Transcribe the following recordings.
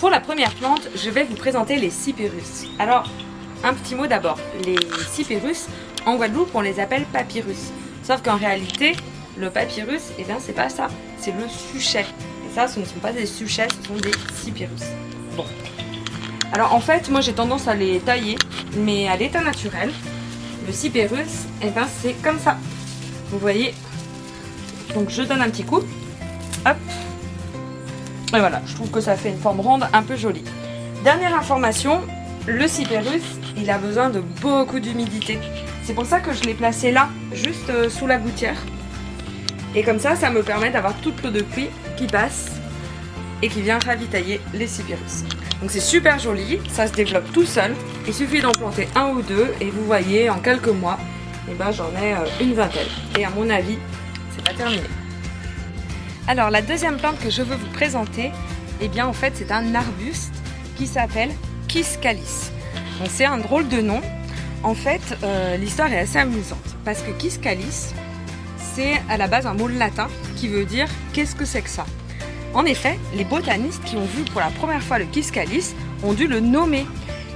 Pour la première plante, je vais vous présenter les cyperus. Alors, un petit mot d'abord. Les cyperus, en Guadeloupe, on les appelle papyrus. Sauf qu'en réalité, le papyrus, eh bien, c'est pas ça. C'est le suchet. Et ça, ce ne sont pas des suchets, ce sont des cyperus. Bon. Alors, en fait, moi, j'ai tendance à les tailler, mais à l'état naturel, le cyperus, eh bien, c'est comme ça. Vous voyez. Donc, je donne un petit coup. Hop. Et voilà, je trouve que ça fait une forme ronde un peu jolie. Dernière information, le cyperus, il a besoin de beaucoup d'humidité. C'est pour ça que je l'ai placé là, juste sous la gouttière. Et comme ça, ça me permet d'avoir toute l'eau de pluie qui passe et qui vient ravitailler les cyperus. Donc c'est super joli, ça se développe tout seul. Il suffit d'en planter un ou deux et vous voyez, en quelques mois, eh ben, j'en ai une vingtaine. Et à mon avis, c'est pas terminé. Alors la deuxième plante que je veux vous présenter, eh bien en fait c'est un arbuste qui s'appelle Quiscalis. Donc c'est un drôle de nom. En fait l'histoire est assez amusante parce que Quiscalis c'est à la base un mot latin qui veut dire qu'est-ce que c'est que ça. En effet, les botanistes qui ont vu pour la première fois le Quiscalis ont dû le nommer.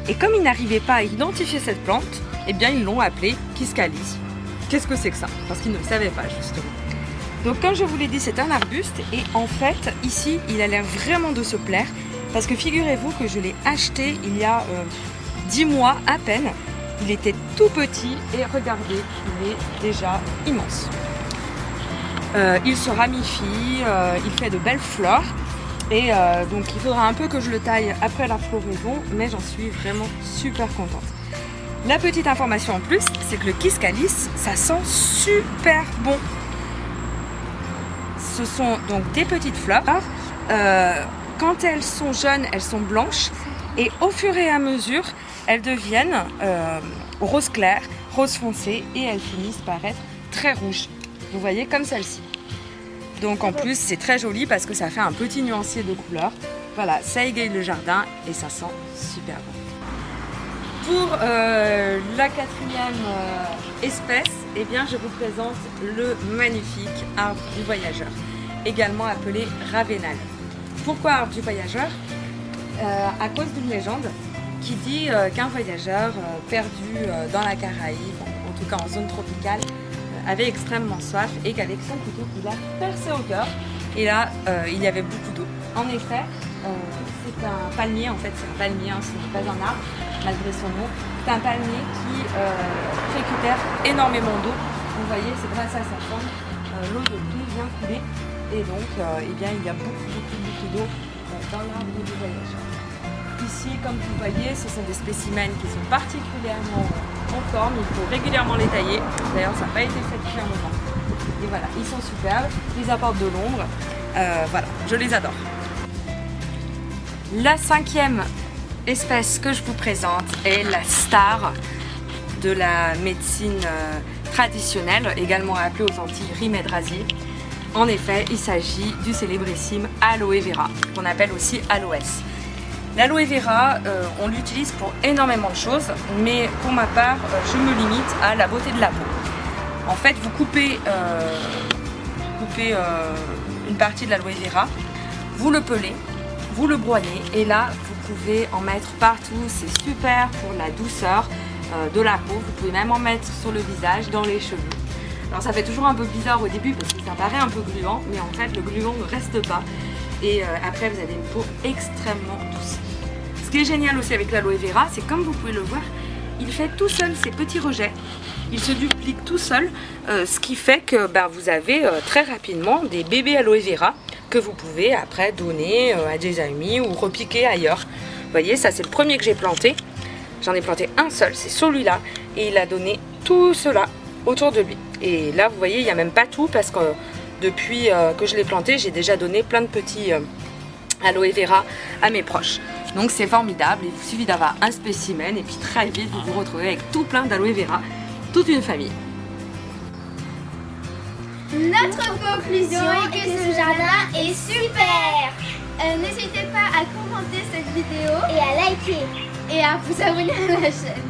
Et comme ils n'arrivaient pas à identifier cette plante, eh bien ils l'ont appelé Quiscalis. Qu'est-ce que c'est que ça? Parce qu'ils ne le savaient pas justement. Donc comme je vous l'ai dit, c'est un arbuste et en fait ici il a l'air vraiment de se plaire parce que figurez-vous que je l'ai acheté il y a 10 mois à peine. Il était tout petit et regardez, il est déjà immense. Il se ramifie, il fait de belles fleurs et donc il faudra un peu que je le taille après la floraison, mais j'en suis vraiment super contente. La petite information en plus, c'est que le Quiscalis, ça sent super bon. Ce sont donc des petites fleurs. Quand elles sont jeunes, elles sont blanches et au fur et à mesure, elles deviennent rose clair, rose foncé et elles finissent par être très rouges. Vous voyez, comme celle-ci. Donc en plus, c'est très joli parce que ça fait un petit nuancier de couleurs. Voilà, ça égaye le jardin et ça sent super bon. Pour la quatrième espèce, eh bien, je vous présente le magnifique arbre du voyageur, également appelé ravenal. Pourquoi arbre du voyageur? À cause d'une légende qui dit qu'un voyageur perdu dans la Caraïbe, en tout cas en zone tropicale, avait extrêmement soif et qu'avec son couteau, il a percé au cœur et là, il y avait beaucoup d'eau. En effet, c'est un palmier, en fait c'est un palmier, hein, ce n'est pas un arbre, malgré son nom. C'est un palmier qui récupère énormément d'eau. Vous voyez, c'est grâce à sa forme, l'eau de pluie vient couler et donc eh bien, il y a beaucoup d'eau dans l'arbre du voyageur. Ici, comme vous voyez, ce sont des spécimens qui sont particulièrement en forme, il faut régulièrement les tailler. D'ailleurs, ça n'a pas été fait depuis un moment. Et voilà, ils sont superbes, ils apportent de l'ombre. Voilà, je les adore. La cinquième espèce que je vous présente est la star de la médecine traditionnelle, également appelée aux Antilles rimédrasie. En effet, il s'agit du célébrissime aloe vera, qu'on appelle aussi aloès. L'aloe vera, on l'utilise pour énormément de choses, mais pour ma part, je me limite à la beauté de la peau. En fait, vous coupez une partie de l'aloe vera, vous le pelez, vous le broyez, et là, vous pouvez en mettre partout. C'est super pour la douceur de la peau. Vous pouvez même en mettre sur le visage, dans les cheveux. Alors ça fait toujours un peu bizarre au début parce que ça paraît un peu gluant, mais en fait, le gluant ne reste pas. Et après, vous avez une peau extrêmement douce. Ce qui est génial aussi avec l'aloe vera, c'est comme vous pouvez le voir, il fait tout seul ses petits rejets. Il se duplique tout seul, ce qui fait que vous avez très rapidement des bébés aloe vera que vous pouvez après donner à des amis ou repiquer ailleurs. Vous voyez, ça c'est le premier que j'ai planté. J'en ai planté un seul, c'est celui-là. Et il a donné tout cela autour de lui. Et là, vous voyez, il n'y a même pas tout parce que depuis que je l'ai planté, j'ai déjà donné plein de petits aloe vera à mes proches. Donc c'est formidable, il vous suffit d'avoir un spécimen et puis très vite vous vous retrouvez avec tout plein d'aloe vera, toute une famille. Notre conclusion est que ce jardin est super. N'hésitez pas à commenter cette vidéo Et à liker. et à vous abonner à la chaîne.